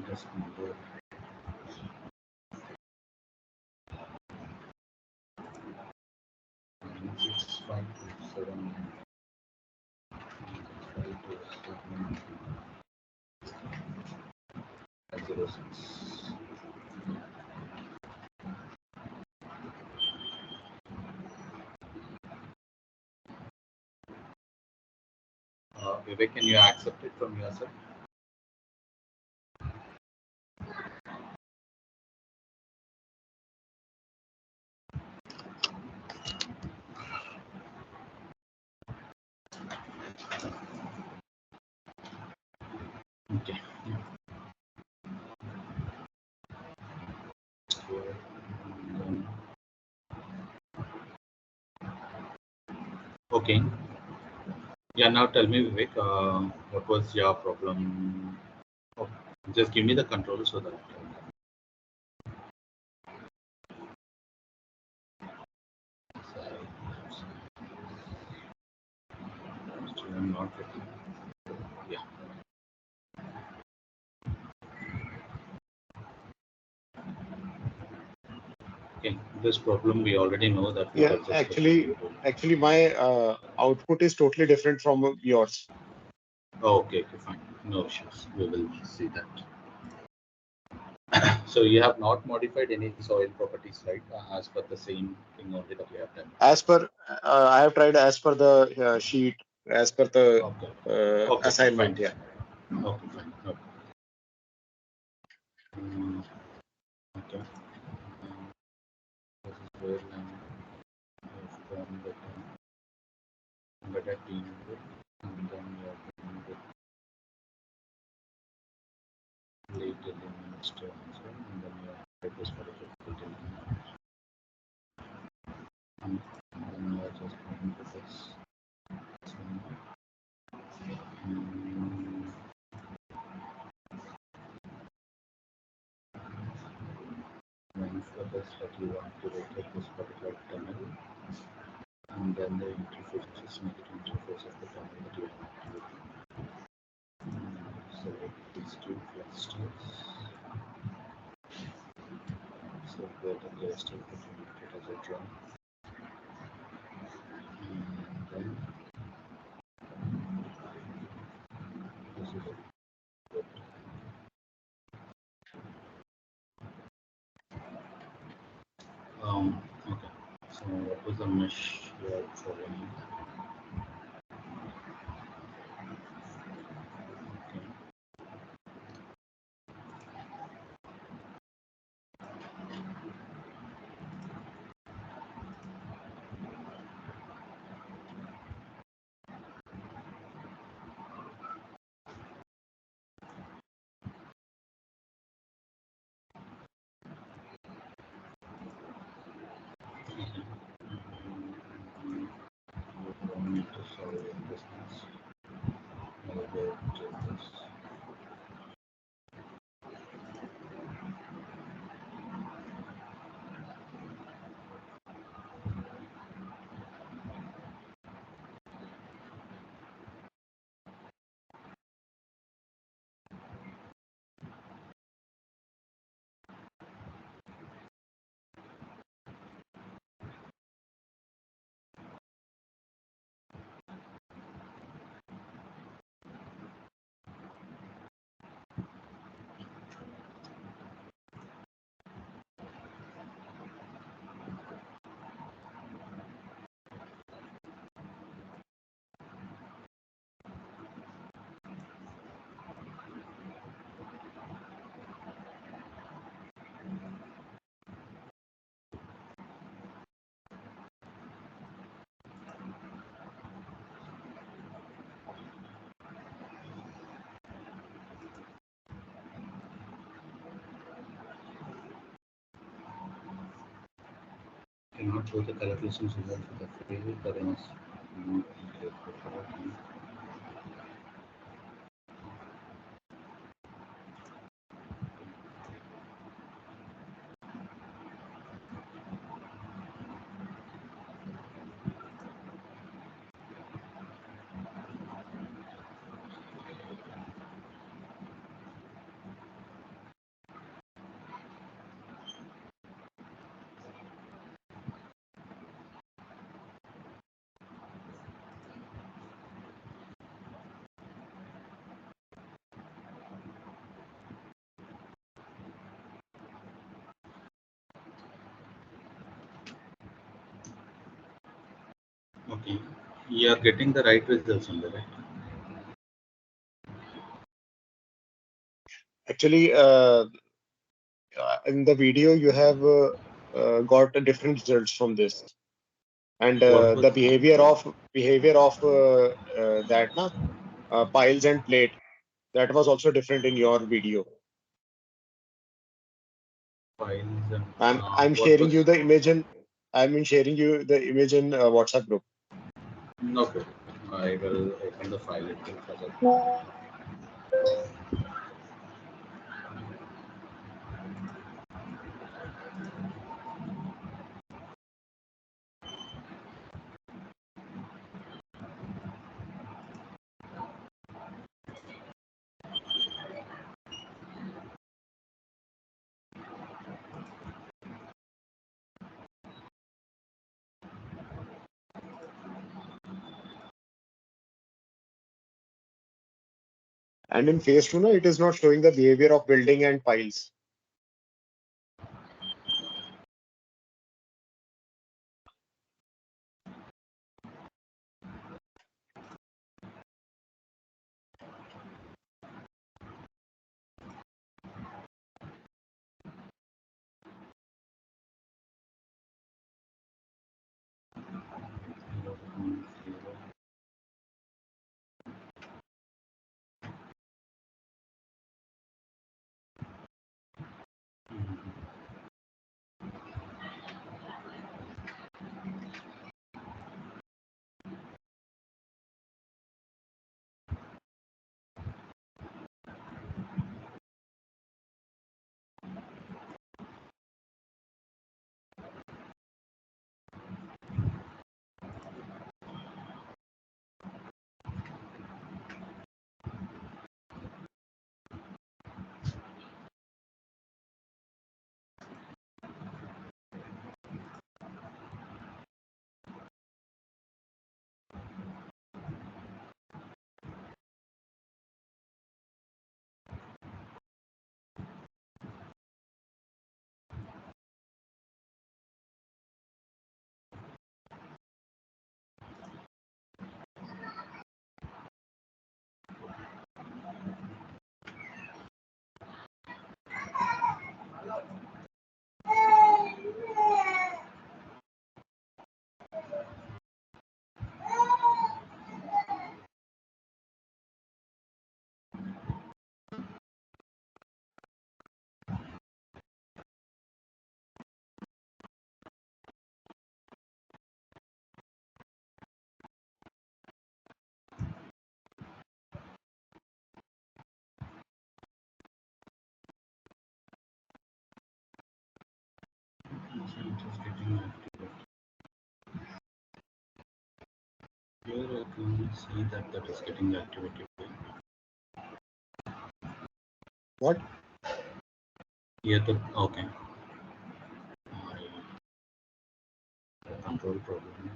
Just number. Vivek, can you accept it from your side? Okay. Okay. Yeah, now tell me, Vivek, what was your problem? Oh, just give me the control so that. I'm not getting. Yeah. Okay. This problem we already know that. Yeah, actually, my output is totally different from yours. Oh, okay, fine. No issues. We will see that. So you have not modified any soil properties, right? As per the same thing only that you have done. As per, I have tried as per the sheet, as per the Okay, assignment. fine. Yeah. Okay, fine. Okay. Okay. This is where I've done the better team with, and then we are doing the late elements to answer, and then we have this particular detail. And then we are just going to this. And for this, that you want to rotate this particular tunnel, and then the interface is negative interface of the tunnel that you want to rotate. Select these two clusters. So where the cluster that you rotate as a drum. And then this is it. Okay. So what was the mesh you are following? Okay. We need to solve this. This. Cannot show the calculations result for the failure, but I must not get the Okay. You are getting the right results on the right. Actually, in the video, you have got a different results from this, and What was the behavior of that na piles and plate, that was also different in your video. files and I'm what sharing was you the image in WhatsApp group. okay. I will open the file itself for that. And in phase 2, it is not showing the behavior of building and piles. Here I can see that is getting activated. What? Here the okay. Control problem.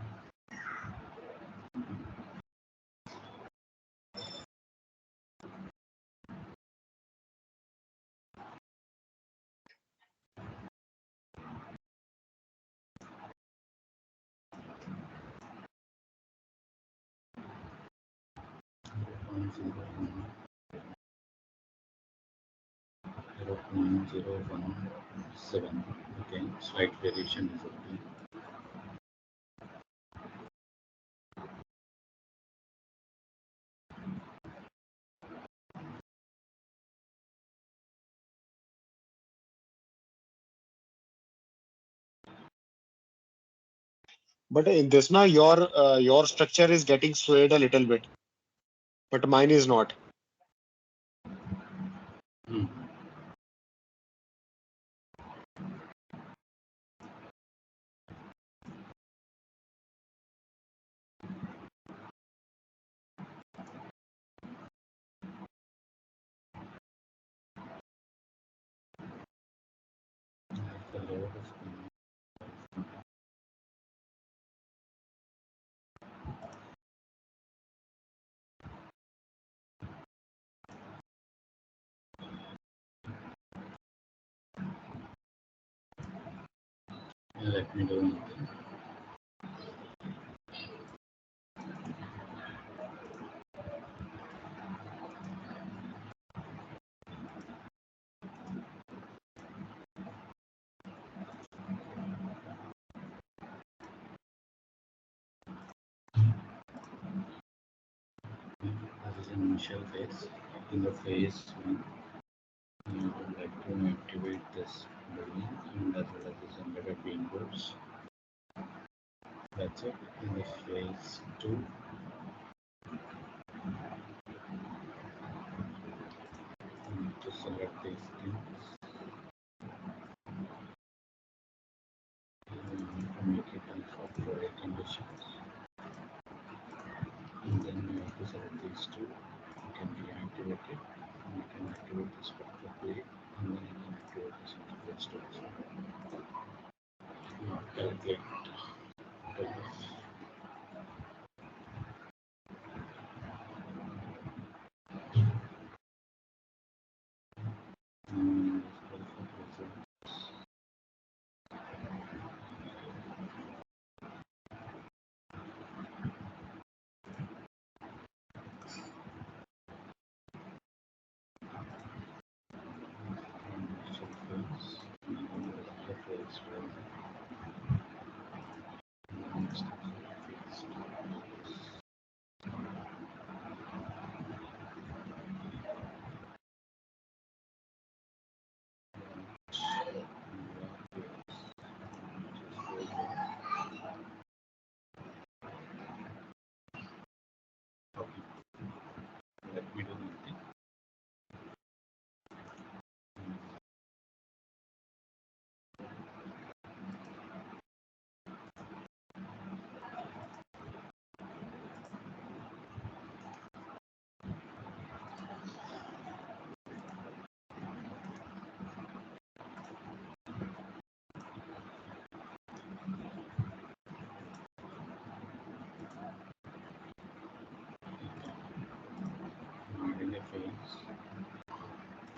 Point 0.017. Okay, slight variation is okay. But in this now, your structure is getting swayed a little bit, but mine is not. Hmm. The load is coming. Let me do anything. initial phase. In the phase 1, you would like to activate this building and as well as this embedded bean boards. That's it. In the phase 2, you need to select these things. You need to make it default for conditions. And then you have to select these two. You can deactivate it. You can activate this particular plate and then you can activate this particular storage. Not calculate. Let me do nothing. Adding a phase.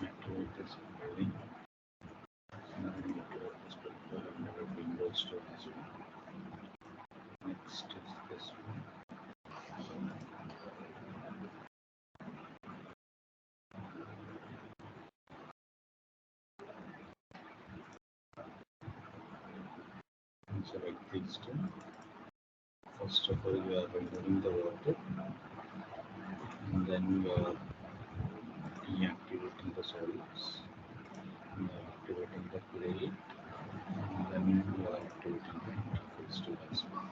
Activate this building. And then activate this particular embedded window store as well. Next is this one. And select these two. First of all, you are removing the water and then you are deactivating the solids. You are activating the plate and then you are activating the interface tool as well.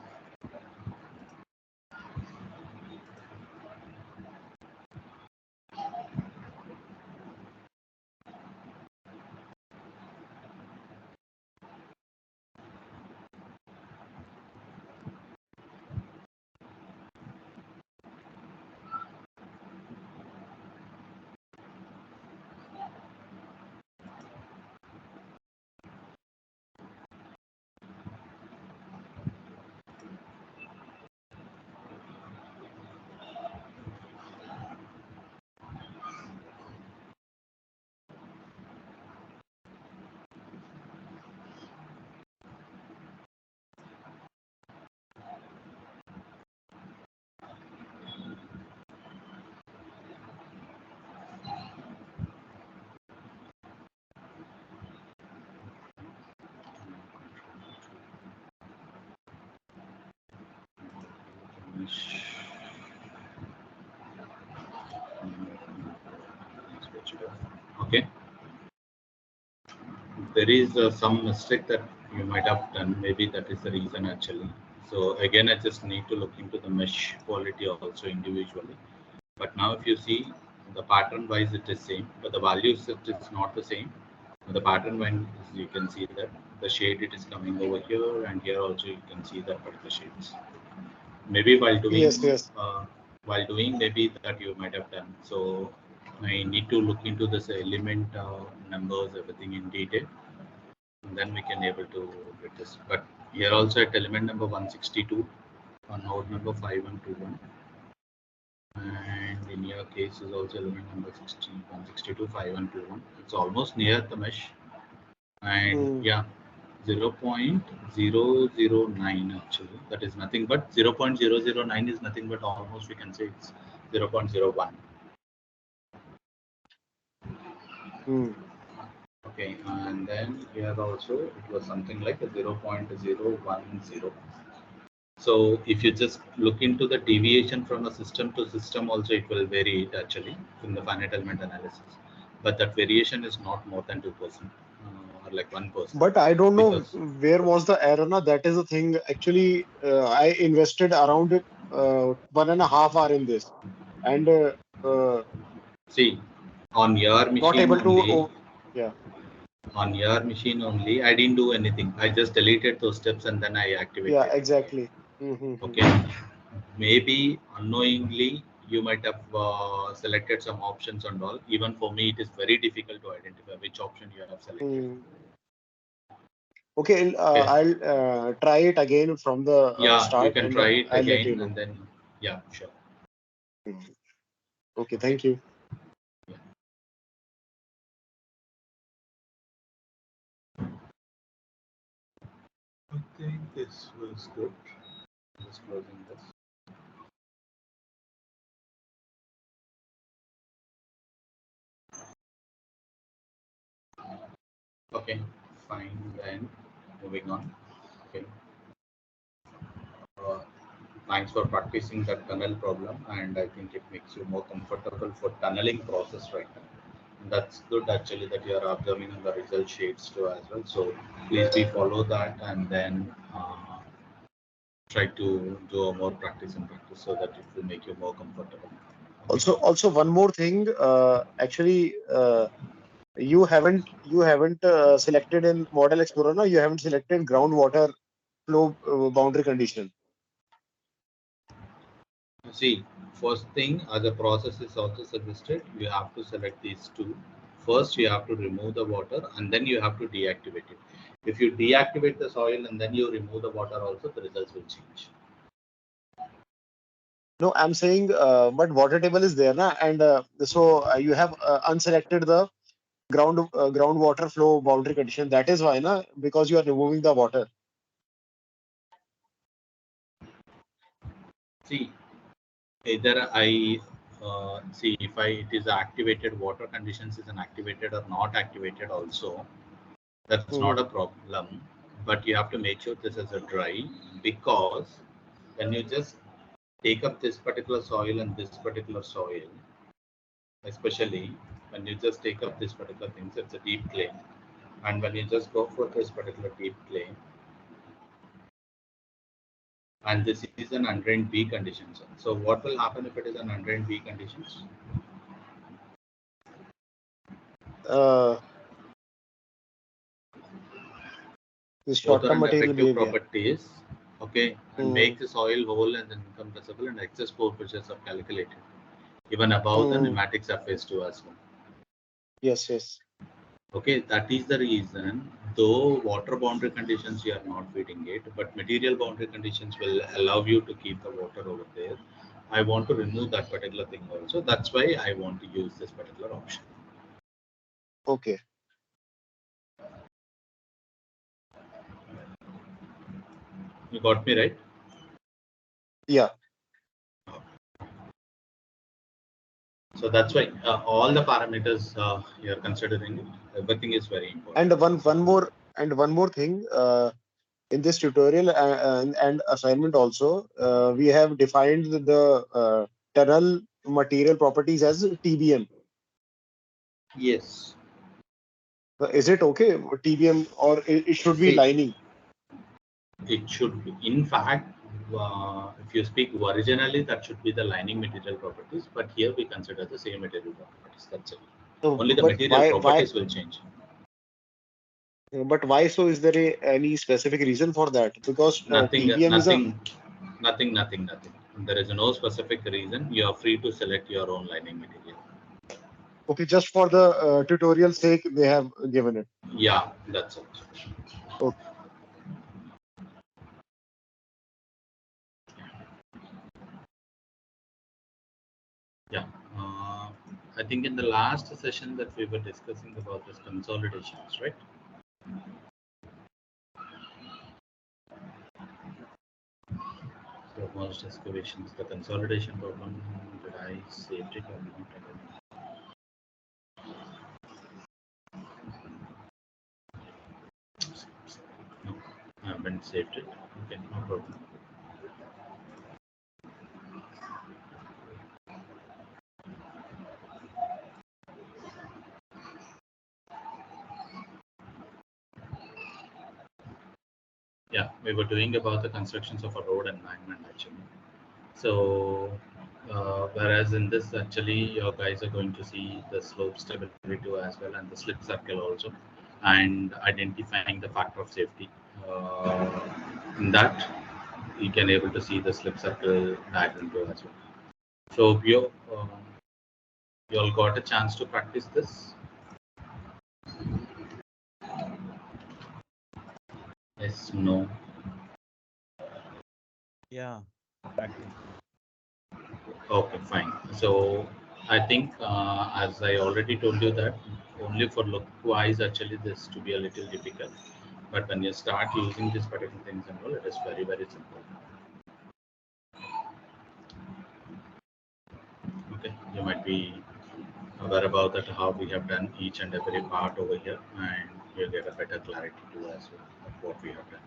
Okay, there is some mistake that you might have done. Maybe that is the reason actually. So again, I just need to look into the mesh quality also individually. But now if you see the pattern wise, it is same, but the values it is not the same. The pattern wise, you can see that the shade it is coming over here, and here also you can see that particular shades. Maybe while doing maybe that you might have done. So I need to look into this element numbers, everything in detail, and then we can able to get this. But here also at element number 162 on node number 5121, and in your case is also element number 162 5121. It's almost near the mesh, and yeah, 0.009 actually. That is nothing but 0.009 is nothing but almost we can say it's 0.01. Okay, and then here also it was something like a 0.010. So if you just look into the deviation from a system to system also, it will vary actually in the finite element analysis. But that variation is not more than 2% or like 1%, But I don't know because where was the error. Na? That is the thing. Actually, I invested around 1.5 hours in this, and see, on your not machine able to. only, Oh, yeah, I didn't do anything. I just deleted those steps and then I yeah, activated it again. exactly. Mm-hmm. Okay, maybe unknowingly you might have selected some options and all. Even for me, it is very difficult to identify which option you have selected. Mm. Okay, Okay, I'll try it again from the yeah, you start, can and try it I'll let you again know. and then, yeah, sure. Mm. Okay, Okay, thank you. yeah. I think this was good. Just closing this. Okay, fine. Then moving on. Okay. Uh, Thanks for practicing that tunnel problem, and I think it makes you more comfortable for tunneling process right now. That's good actually that you are observing in the result sheets too as well. So please be follow that and then try to do a more practice and practice so that it will make you more comfortable. Okay. Also, one more thing. Actually, you haven't selected in Model Explorer. No, you haven't selected groundwater flow boundary condition. See, first thing as a process is also suggested, you have to select these two. First, you have to remove the water and then you have to deactivate it. If you deactivate the soil and then you remove the water also, the results will change. No, I'm saying, but water table is there, na, and so you have unselected the groundwater flow boundary condition. That is why, na, because you are removing the water. See, either I see if it is activated, water conditions is an activated or not activated also, that's not Hmm. a problem. But you have to make sure this is a dry, because when you just take up this particular soil and this particular soil, especially when you just take up this particular things, it's a deep clay, and when you just go for this particular deep clay, and this is an undrained B conditions. So what will happen if it is an undrained B conditions? Uh, the Water short-term and material effective behavior. properties, okay, and Hmm. make the soil whole and then compressible, and excess pore pressures are calculated even above the Hmm. pneumatic surface too as well. Yes, yes. Okay, that is the reason, though water boundary conditions you are not feeding it, but material boundary conditions will allow you to keep the water over there. I want to remove that particular thing also. That's why I want to use this particular option. Okay. You got me right? Yeah. So that's why all the parameters you are considering, everything is very important. And one more thing. In this tutorial and assignment also, we have defined the tunnel material properties as TBM. Yes. Is it okay, TBM, or it should be See, lining? it should be. In fact, if you speak originally, that should be the lining material properties. But here we consider the same material properties. That's it. So, Only the but material why? properties will change. But why so? Is there any specific reason for that? Because Nothing, TBM is a nothing. There is no specific reason. You are free to select your own lining material. okay. Just for the tutorial sake, they have given it. Yeah, that's it. Okay. Yeah. I think in the last session that we were discussing about this consolidations, right? So most excavations, the consolidation problem, did I save it or not? I don't know. No, I haven't saved it. Okay, no problem. Yeah, we were doing about the constructions of a road embankment actually. So, whereas in this actually, your guys are going to see the slope stability too as well, and the slip circle also, and identifying the factor of safety. In that, you can able to see the slip circle diagram too as well. So, you all got a chance to practice this. Yes, no. Yeah, practice. Okay, fine. So I think, as I already told you that only for look wise, actually this to be a little difficult. But when you start using these particular things and all, it is very, very simple. Okay, you might be aware about that how we have done each and every part over here, and you'll get a better clarity too as well of what we have done.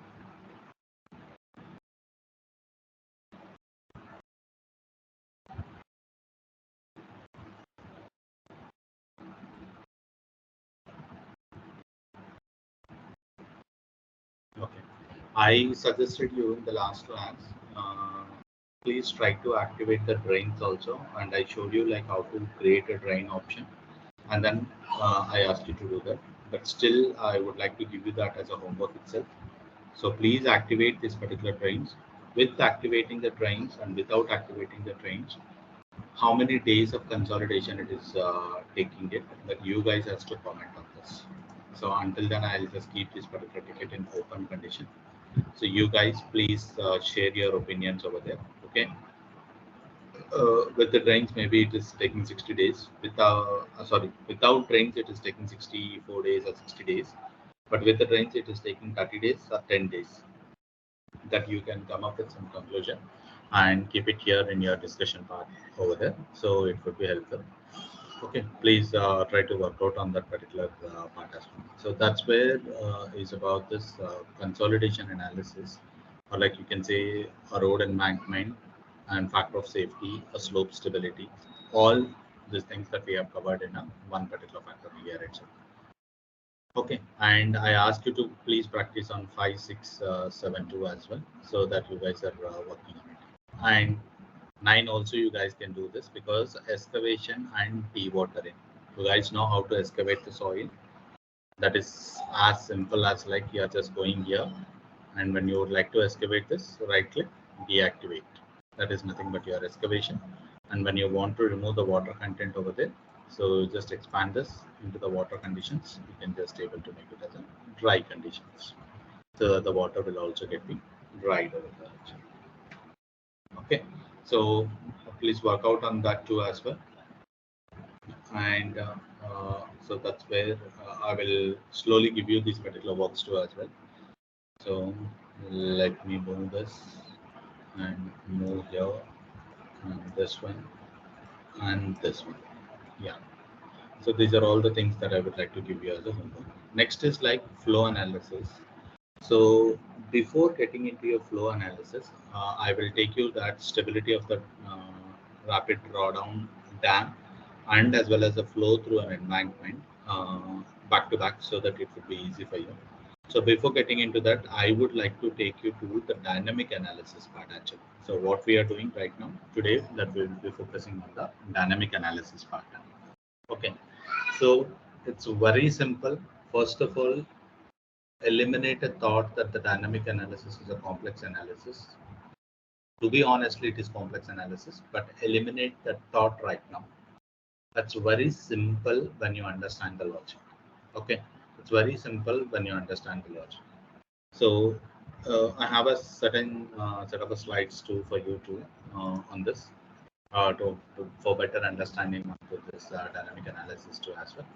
Okay. I suggested you in the last class, uh, please try to activate the drains also. And I showed you like how to create a drain option. And then I asked you to do that. But still, I would like to give you that as a homework itself. So please activate these particular drains. With activating the drains and without activating the drains, how many days of consolidation it is taking it, that you guys has to comment on this. So until then, I'll just keep this particular ticket in open condition. So you guys please share your opinions over there. Okay. With the drains, maybe it is taking 60 days. Without drains, it is taking 64 days or 60 days. But with the drains, it is taking 30 days or 10 days. That you can come up with some conclusion and keep it here in your discussion part over there. So it would be helpful. Okay, please try to work out on that particular part as well. So that's where is about this consolidation analysis, or like you can say a road embankment and factor of safety, a slope stability, all these things that we have covered in a one particular factor here itself. Okay, and I ask you to please practice on 5672 as well, so that you guys are working on it. And 9 also you guys can do this because excavation and dewatering. You guys know how to excavate the soil. That is as simple as like you are just going here, and when you would like to excavate this, right click, deactivate. That is nothing but your excavation. And when you want to remove the water content over there, so just expand this into the water conditions. You can just able to make it as a dry conditions. So the water will also get be dried over there. Okay, so please work out on that too as well. And so that's where I will slowly give you these particular works too as well. So let me move this and move here and this one and this one. Yeah. So these are all the things that I would like to give you as a homework. Next is like flow analysis. So before getting into your flow analysis, I will take you that stability of the rapid drawdown dam and as well as the flow through an embankment back to back so that it would be easy for you. So before getting into that, I would like to take you to the dynamic analysis part actually. So what we are doing right now today, that we will be focusing on the dynamic analysis part. Okay, so it's very simple. First of all, eliminate a thought that the dynamic analysis is a complex analysis. To be honestly, it is complex analysis, but eliminate that thought right now. That's very simple when you understand the logic. Okay, it's very simple when you understand the logic. So I have a certain set of slides too for you too on this for better understanding of this dynamic analysis too as well.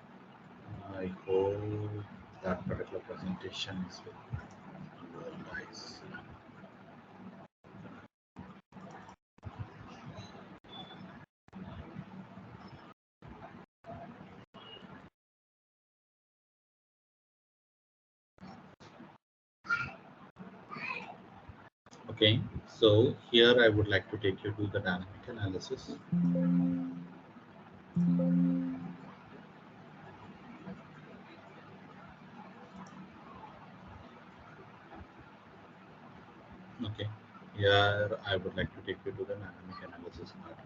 I hope that particular presentation is with you guys. Okay, so here I would like to take you to the dynamic analysis. Here, I would like to take you to the dynamic analysis part.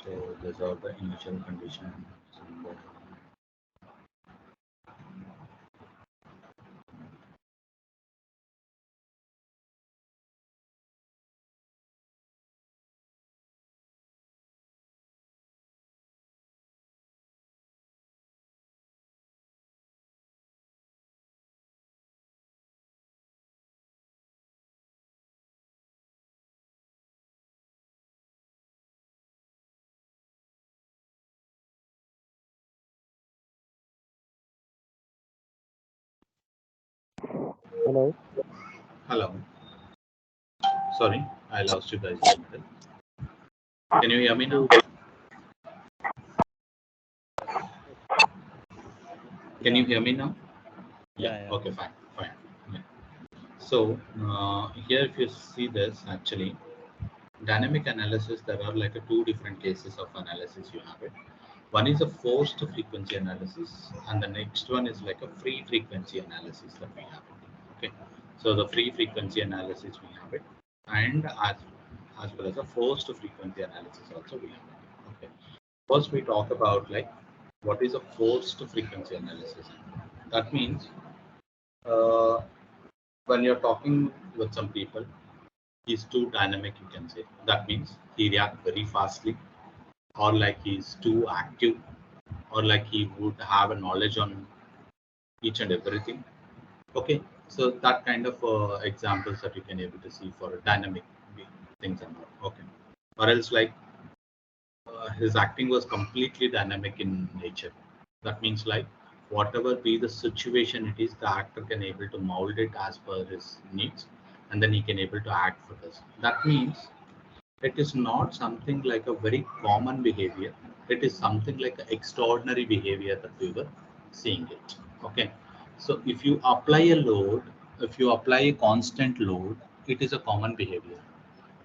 So these are the initial conditions. Hello. Hello. Sorry, I lost you guys in the middle. Can you hear me now? Can you hear me now? Yeah. Okay, fine. Yeah. So here, if you see this, actually, dynamic analysis, there are like two different cases of analysis you have it. One is a forced frequency analysis, and the next one is like a free frequency analysis that we have. Okay, so the free frequency analysis we have it, and as well as a forced frequency analysis also we have it. Okay, first we talk about like what is a forced frequency analysis. That means uh, when you're talking with some people, he's too dynamic, you can say. That means he reacts very fastly, or like he's too active, or like he would have a knowledge on each and everything. Okay, so that kind of examples that you can able to see for dynamic things and all. Okay, or else like his acting was completely dynamic in nature. That means like whatever be the situation it is, the actor can able to mold it as per his needs, and then he can able to act for this. That means it is not something like a very common behavior. It is something like an extraordinary behavior that we were seeing it. Okay, so if you apply a load, if you apply a constant load, it is a common behavior.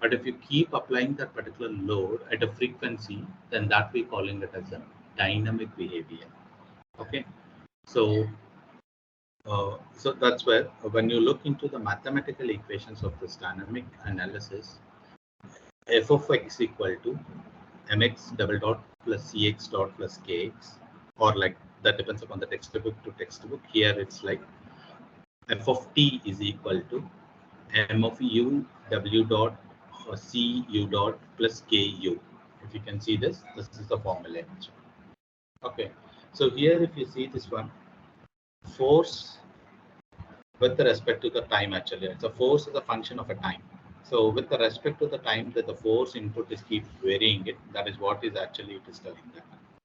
But if you keep applying that particular load at a frequency, then that we calling it as a dynamic behavior. Okay, so so that's where when you look into the mathematical equations of this dynamic analysis, f of x equal to mx double dot plus cx dot plus kx, or like that depends upon the textbook to textbook. Here it's like f of t is equal to m of u w dot or c u dot plus k u. If you can see this, this is the formula. Okay, so here if you see this one, force with respect to the time, actually it's a force is a function of a time. So with the respect to the time that the force input is keep varying it, that is what is actually it is telling that.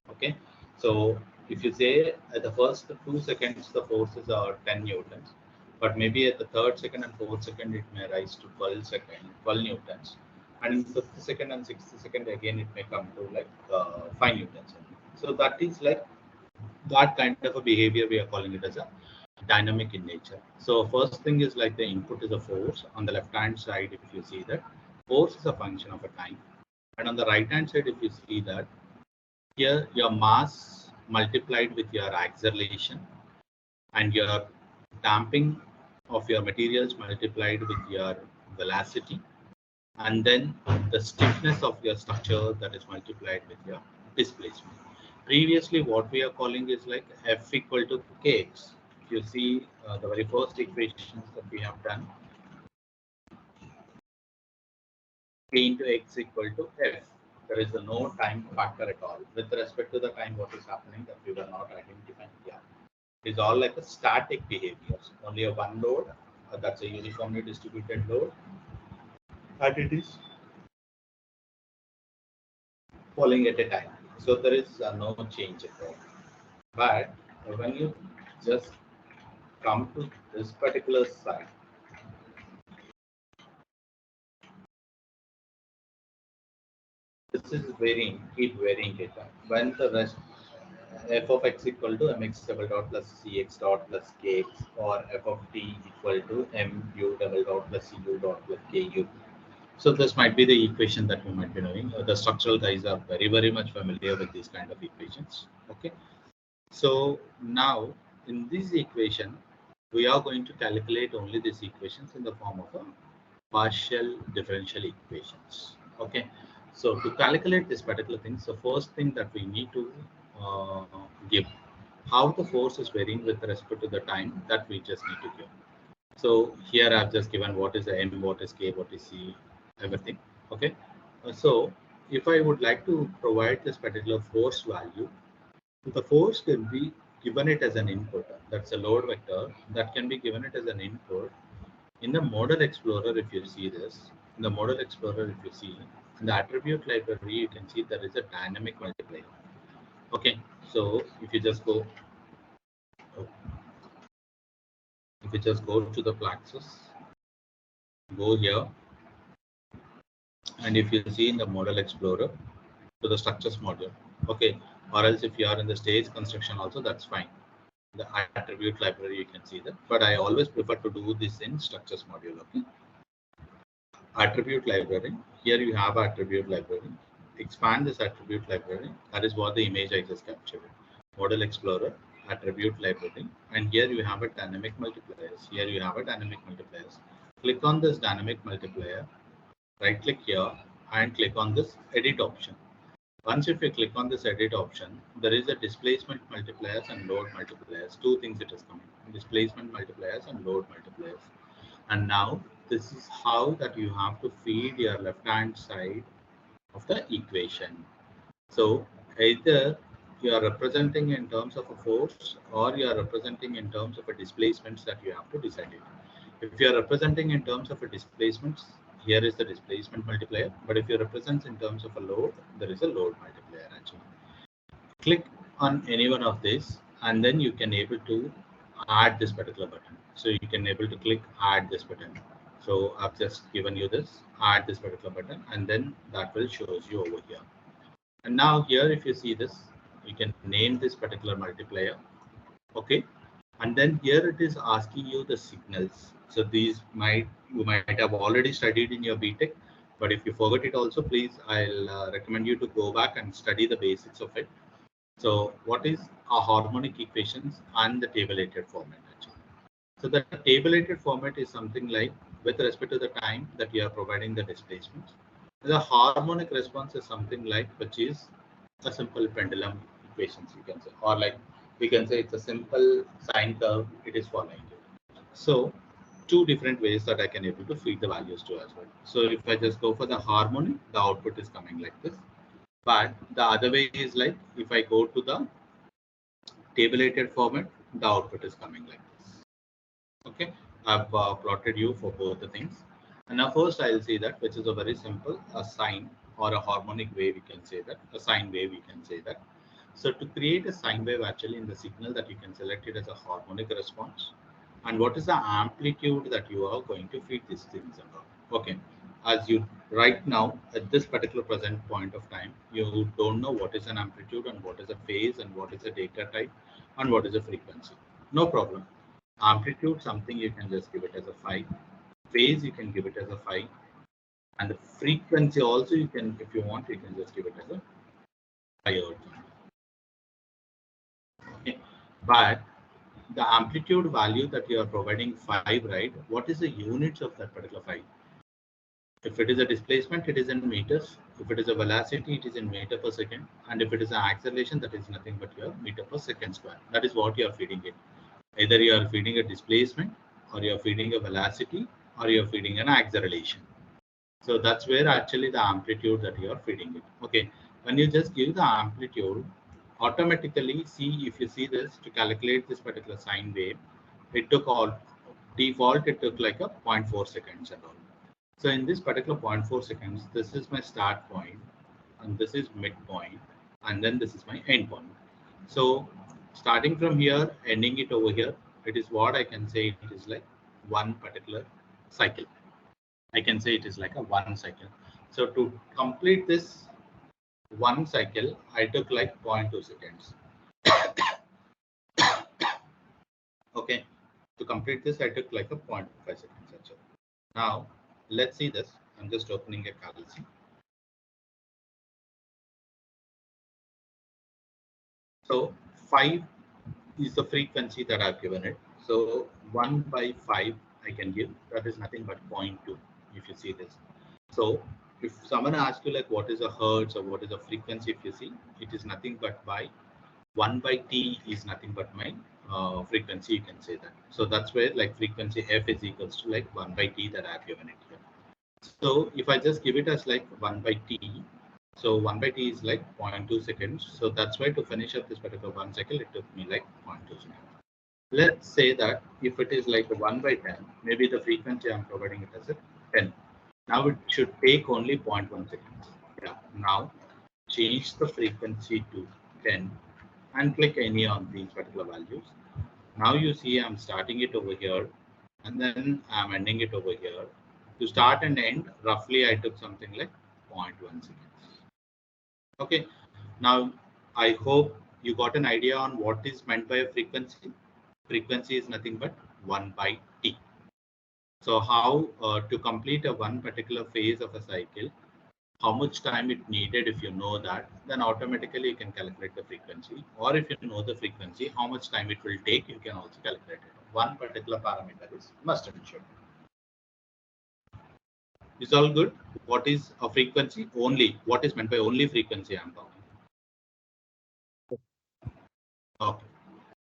Okay, so if you say at the first 2 seconds the forces are 10 newtons, but maybe at the third second and fourth second it may rise to 12 newtons, and in fifth second and sixth second again it may come to like 5 newtons. So that is like that kind of a behavior we are calling it as a dynamic in nature. So first thing is like the input is a force. On the left hand side, if you see that force is a function of a time, and on the right hand side, if you see that here your mass multiplied with your acceleration and your damping of your materials multiplied with your velocity, and then the stiffness of your structure that is multiplied with your displacement. Previously, what we are calling is like F equal to kx. If you see the very first equations that we have done, k into x equal to F. There is no time factor at all. With respect to the time, what is happening that we were not identifying here. It is all like a static behaviors. Only a one load, that's a uniformly distributed load, and it is falling at a time. So there is no change at all. But when you just come to this particular side, this is varying, keep varying it. When the rest f of x equal to mx double dot plus cx dot plus kx, or f of t equal to mu double dot plus cu dot plus ku. So this might be the equation that we might be knowing. The structural guys are very much familiar with these kind of equations. Okay. So now in this equation, we are going to calculate only these equations in the form of a partial differential equations. Okay, so to calculate this particular thing, so first thing that we need to uh, give how the force is varying with respect to the time, that we just need to give. So here I've just given what is the M, what is K, what is C, everything. Okay, so if I would like to provide this particular force value, the force can be given it as an input. That's a load vector that can be given it as an input. In the Model Explorer, if you see this, in the Model Explorer, if you see in the attribute library, you can see there is a dynamic multiplier. Okay, so if you just go, to the Plaxis, go here, and if you see in the Model Explorer, to the structures module, okay, or else if you are in the stage construction also, that's fine. The attribute library, you can see that, but I always prefer to do this in structures module. Okay, attribute library, here you have attribute library, expand this attribute library, that is what the image I just captured. Model Explorer, attribute library, and here you have a dynamic multipliers, here you have a dynamic multipliers. Click on this dynamic multiplier, right click here and click on this edit option. Once if you click on this edit option, there is a displacement multipliers and load multipliers. Two things it is coming: displacement multipliers and load multipliers. And now this is how that you have to feed your left hand side of the equation. So either you are representing in terms of a force or you are representing in terms of a displacements that you have to decide it. If you are representing in terms of a displacement, here is the displacement multiplier. But if you represent in terms of a load, there is a load multiplier actually. Click on any one of these, and then you can able to add this particular button. So you can able to click add this button. So I've just given you this, add this particular button, and then that will shows you over here. And now here, if you see this, you can name this particular multiplier. Okay, and then here it is asking you the signals. So these you might have already studied in your BTech, but if you forget it also, please, I'll recommend you to go back and study the basics of it. So what is a harmonic equations and the tabulated format actually? So the tabulated format is something like with respect to the time that you are providing the displacements. The harmonic response is something like which is a simple pendulum equations, you can say, or like we can say it's a simple sine curve, it is following it. So two different ways that I can able to feed the values to as well. So if I just go for the harmonic, the output is coming like this. But the other way is like if I go to the tabulated format, the output is coming like this. Okay, I've plotted you for both the things. And now first I'll say that, which is a very simple a sine or a harmonic wave, we can say that, a sine wave, we can say that. So to create a sine wave actually in the signal, that you can select it as a harmonic response. And what is the amplitude that you are going to feed these things about? Okay, as you right now at this particular present point of time, you don't know what is an amplitude and what is a phase and what is a data type and what is a frequency. No problem. Amplitude something you can just give it as a phi. Phase you can give it as a phi, and the frequency also you can, if you want, you can just give it as a phi or t. Okay, but the amplitude value that you are providing 5, right? What is the units of that particular 5? If it is a displacement, it is in meters. If it is a velocity, it is in meter per second. And if it is an acceleration, that is nothing but your meter per second square. That is what you are feeding it. Either you are feeding a displacement, or you are feeding a velocity, or you are feeding an acceleration. So that's where actually the amplitude that you are feeding it. Okay, when you just give the amplitude, automatically see, if you see this, to calculate this particular sine wave, it took all default, it took like a 0.4 seconds and all. So in this particular 0.4 seconds, this is my start point, and this is midpoint, and then this is my end point. So starting from here, ending it over here, it is what I can say it is like one particular cycle. I can say it is like a one cycle. So to complete this one cycle, I took like 0.2 seconds. Okay, to complete this, I took like a 0.5 seconds actually. Now let's see this. I'm just opening a Calci. So 5 is the frequency that I've given it. So 1 by 5 I can give, that is nothing but 0.2 if you see this. So if someone asks you like what is a hertz or what is a frequency, if you see, it is nothing but by 1 by t is nothing but my frequency, you can say that. So that's where like frequency f is equals to like 1 by t that I have given it here. So if I just give it as like 1 by t, so 1 by t is like 0.2 seconds. So that's why to finish up this particular 1 second, it took me like 0.2 seconds. Let's say that if it is like 1 by 10, maybe the frequency I'm providing it as a 10. Now it should take only 0.1 seconds. Yeah. Now change the frequency to 10 and click any of these particular values. Now you see I'm starting it over here and then I'm ending it over here. To start and end, roughly I took something like 0.1 seconds. Okay. Now I hope you got an idea on what is meant by a frequency. Frequency is nothing but 1 by t. So how to complete a one particular phase of a cycle, how much time it needed, if you know that, then automatically you can calculate the frequency. Or if you know the frequency, how much time it will take, you can also calculate it. One particular parameter is must and should. Is all good? What is a frequency? Only what is meant by only frequency I'm talking. Okay.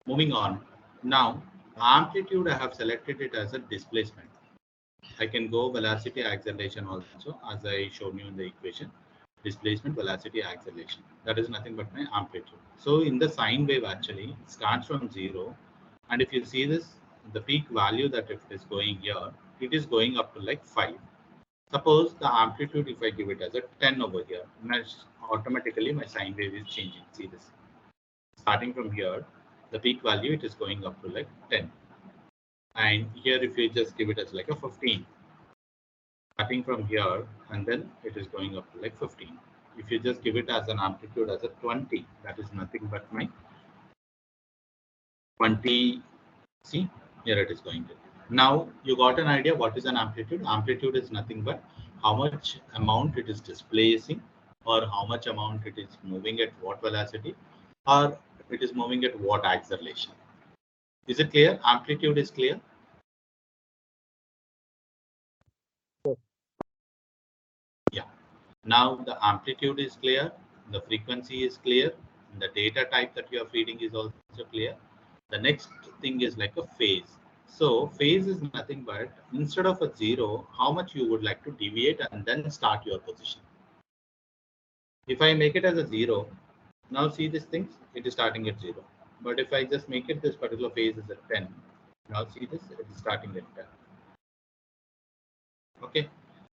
Moving on. Now amplitude I have selected it as a displacement. I can go velocity acceleration also, as I showed you in the equation. Displacement, velocity, acceleration. That is nothing but my amplitude. So in the sine wave, actually, it starts from 0. And if you see this, the peak value that it is going here, it is going up to like 5. Suppose the amplitude, if I give it as a 10 over here, automatically my sine wave is changing. See this. Starting from here, the peak value, it is going up to like 10. And here, if you just give it as like a 15, starting from here, and then it is going up to like 15. If you just give it as an amplitude as a 20, that is nothing but my 20. See, here it is going to. Now you got an idea what is an amplitude. Amplitude is nothing but how much amount it is displacing, or how much amount it is moving at what velocity, or it is moving at what acceleration. Is it clear? Amplitude is clear. Yeah. Now the amplitude is clear, the frequency is clear, the data type that you are feeding is also clear. The next thing is like a phase. So phase is nothing but instead of a 0, how much you would like to deviate and then start your position. If I make it as a 0, now see these things, it is starting at 0. But if I just make it this particular phase is at 10, now see this, it is starting at 10. Okay.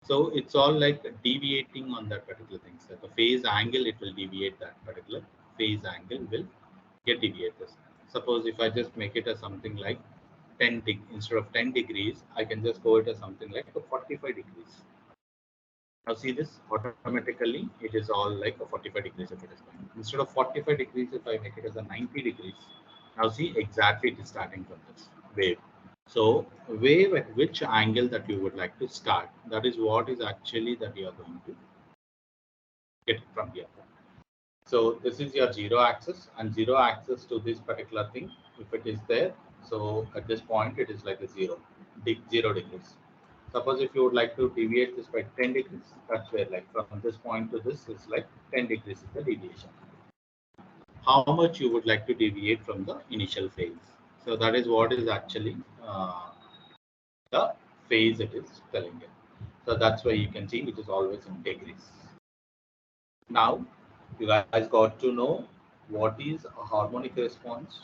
So it's all like deviating on that particular thing. So the phase angle, it will deviate that particular phase angle will get deviated. Suppose if I just make it as something like 10 instead of 10 degrees, I can just go it as something like a 45 degrees. Now see this, automatically it is all like a 45 degrees if it is going. Instead of 45 degrees, if I make it as a 90 degrees, now see exactly it is starting from this wave. So wave at which angle that you would like to start, that is what is actually that you are going to get from here. So this is your 0 axis, and 0 axis to this particular thing, if it is there, so at this point it is like a 0 degrees. Suppose if you would like to deviate this by 10 degrees, that's where like from this point to this is like 10 degrees is the deviation. How much you would like to deviate from the initial phase. So that is what is actually the phase it is telling it. So that's why you can see it is always in degrees. Now you guys got to know what is a harmonic response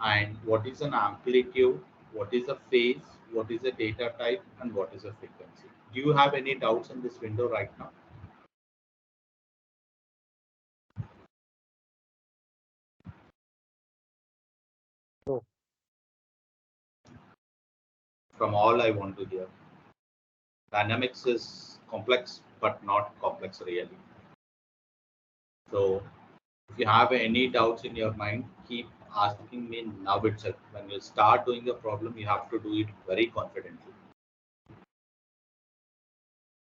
and what is an amplitude, what is a phase, what is a data type, and what is a frequency. Do you have any doubts in this window right now? No. From all I want to hear. Dynamics is complex, but not complex really. So if you have any doubts in your mind, keep asking me now itself. When you start doing the problem, you have to do it very confidently.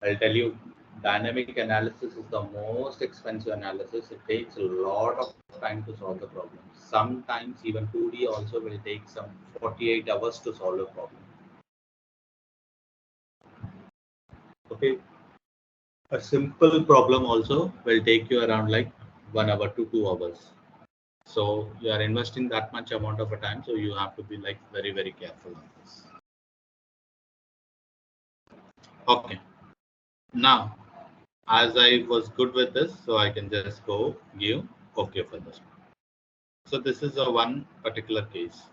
I'll tell you Dynamic analysis is the most expensive analysis. It takes a lot of time to solve the problem. Sometimes even 2D also will take some 48 hours to solve a problem. Okay. A simple problem also will take you around like 1 hour to 2 hours. So you are investing that much amount of a time. So you have to be like very, very careful on this. Okay. Now, as I was good with this, so I can just go give okay for this. So this is a one particular case.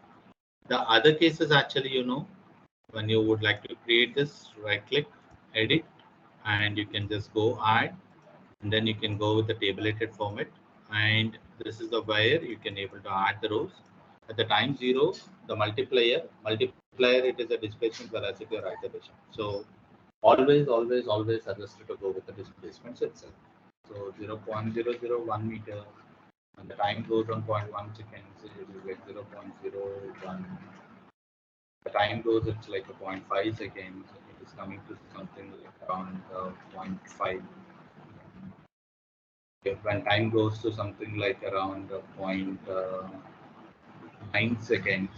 The other case is actually, you know, when you would like to create this, right click, edit, and you can just go add, and then you can go with the tabulated format. And this is the where you can able to add the rows. At the time 0, the multiplier, it is a displacement velocity or acceleration. So always suggested to go with the displacements itself. So 0.001 meter, and the time goes on 0.1 seconds, it will get 0.01. The time goes, it's like a 0.5 seconds. It is coming to something like around 0.5. When time goes to something like around 0.9 seconds,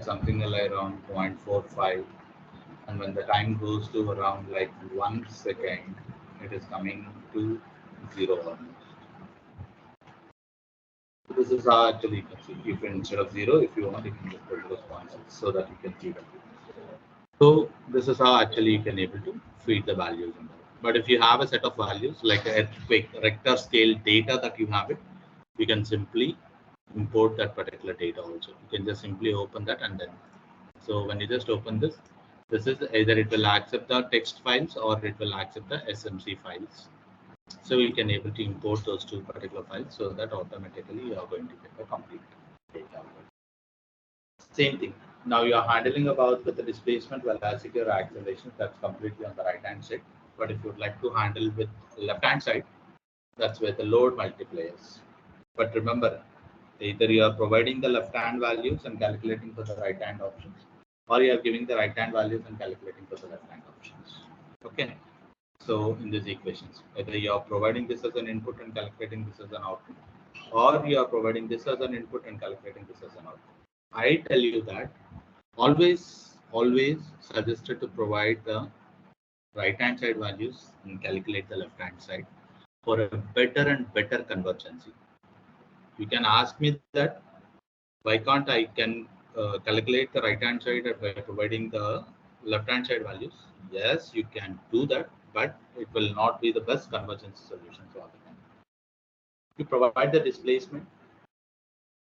something like around 0.45. And when the time goes to around like 1 second, it is coming to 0 almost. So this is how actually you can see. If instead of 0, if you want, you can just put those points so that you can see them. So this is how actually you can able to feed the values in there. But if you have a set of values like a earthquake, Richter scale data that you have it, you can simply import that particular data also. You can just simply open that, and then so when you just open this, this is either it will accept the text files or it will accept the SMC files. So you can able to import those two particular files so that automatically you are going to get the complete data. Same thing. Now you are handling about with the displacement, velocity or acceleration, that's completely on the right hand side. But if you would like to handle with left hand side, that's where the load multipliers. But remember, either you are providing the left hand values and calculating for the right hand options, or you are giving the right hand values and calculating for the left hand options. Okay. So in these equations, either you are providing this as an input and calculating this as an output, or you are providing this as an input and calculating this as an output. I tell you that always suggested to provide the right hand side values and calculate the left hand side for a better and better convergency. You can ask me that why can't I can calculate the right hand side by providing the left hand side values? Yes, you can do that, but it will not be the best convergence solution for all the time. You provide the displacement.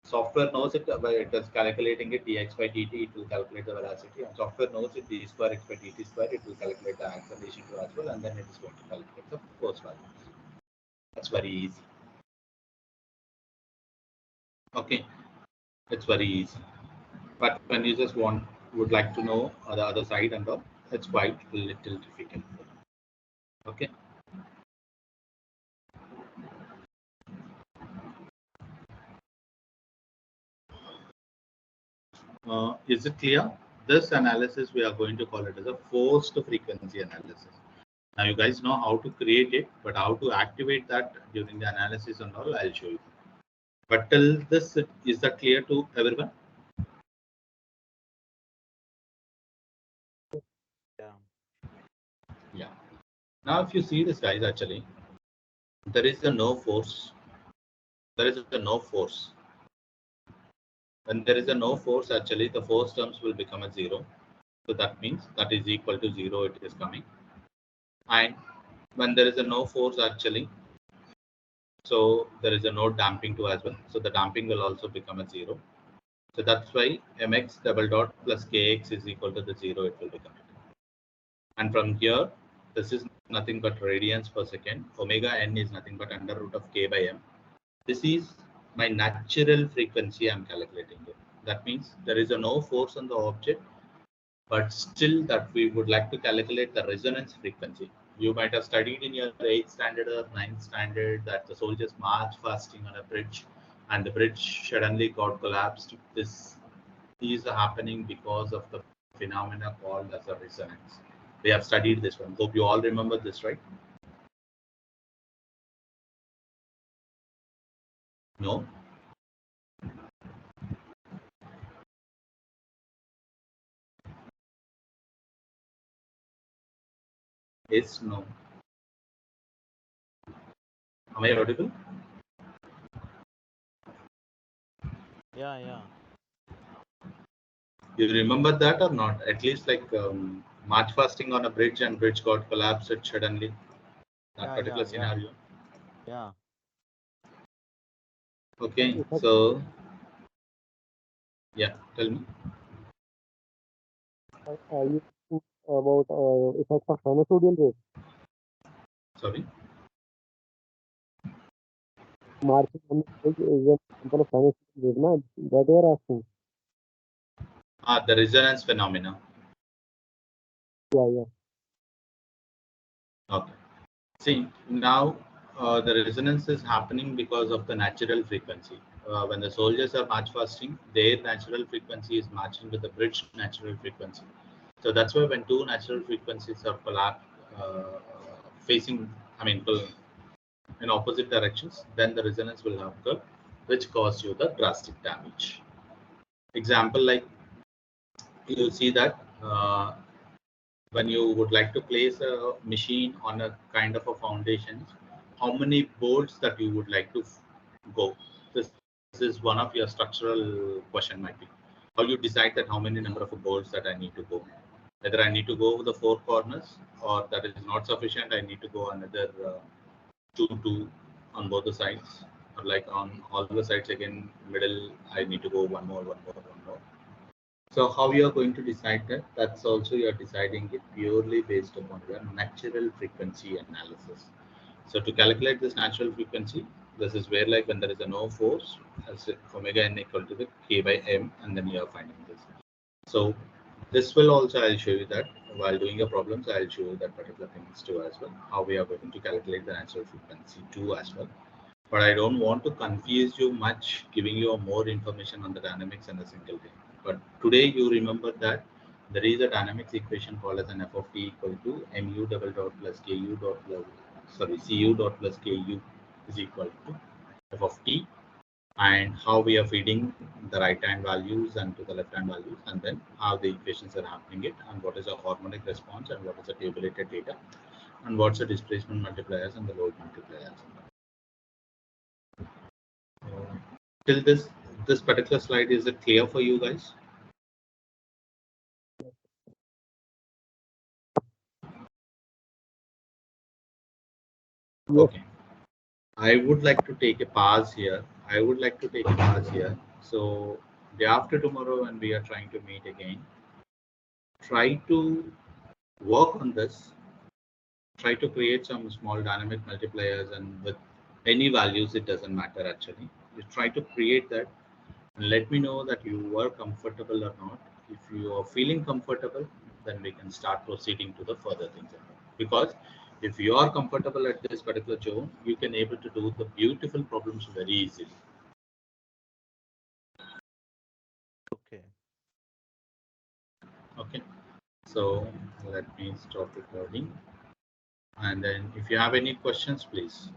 Software knows it by it is calculating it dx by dt, it will calculate the velocity, and software knows it d square x by dt square, it will calculate the acceleration too as well, and then it is going to calculate the force values. That's very easy. Okay, it's very easy. But when you just would like to know the other side and all, it's quite a little difficult. Okay. Is it clear? This analysis we are going to call it as a forced frequency analysis. Now you guys know how to create it, but how to activate that during the analysis and all, I'll show you. But till this, is that clear to everyone? Yeah. Yeah. Now, if you see this, guys, actually, there is a no force. There is a no force. When there is a no force, actually, the force terms will become a 0. So that means that is equal to 0, it is coming. And when there is a no force, actually, so there is a no damping too as well. So the damping will also become a 0. So that's why mx double dot plus kx is equal to the 0, it will become. And from here, this is nothing but radians per second. Omega n is nothing but under root of k by m. This is my natural frequency I'm calculating it. That means there is a no force on the object, but still that we would like to calculate the resonance frequency. You might have studied in your 8th standard or 9th standard that the soldiers marched fasting on a bridge and the bridge suddenly got collapsed. This is happening because of the phenomena called as a resonance. We have studied this one. Hope you all remember this, right? No. Yes, no. Am I audible? Yeah. You remember that or not? At least like March fasting on a bridge and bridge got collapsed suddenly. That particular Yeah. scenario. Yeah. Okay, Effect, so yeah, tell me. you think about effect of sinusoidal wave. Sorry. Marching on the bridge is an example of sinusoidal wave, na? That you are asking. The resonance phenomena. Yeah. Okay. See, now the resonance is happening because of the natural frequency. When the soldiers are march fasting, their natural frequency is matching with the bridge natural frequency. So that's why when two natural frequencies are facing, in opposite directions, then the resonance will occur, which cause you the drastic damage. Example, like you see that when you would like to place a machine on a kind of a foundation, how many bolts that you would like to go. This is one of your structural question might be. How you decide that how many number of bolts that I need to go. Whether I need to go over the four corners or that is not sufficient, I need to go another two on both the sides. Or like on all the sides again, middle, I need to go one more. So how you are going to decide that? That's also you are deciding it purely based upon your natural frequency analysis. So to calculate this natural frequency, this is where like when there is a no force, as omega n equal to the k by m, and then you are finding this. So this will also I'll show you that while doing your problems, I'll show you that particular things too as well. How we are going to calculate the natural frequency too as well. But I don't want to confuse you much, giving you more information on the dynamics in a single day. But today you remember that there is a dynamics equation called as an f of t equal to mu double dot plus ku dot plus, sorry, cu dot plus ku is equal to f of t, and how we are feeding the right hand values and to the left hand values, and then how the equations are happening it, and what is the harmonic response, and what is the tabulated data, and what's the displacement multipliers and the load multipliers. Till this particular slide, is it clear for you guys? Yes. Okay, I would like to take a pause here. So day after tomorrow when we are trying to meet again, try to work on this, try to create some small dynamic multipliers, and with any values, it doesn't matter actually. You try to create that and let me know that you are comfortable or not. If you are feeling comfortable, then we can start proceeding to the further things. Because if you are comfortable at this particular zone, you can able to do the beautiful problems very easily. Okay. Okay, so let me stop recording. And then if you have any questions, please.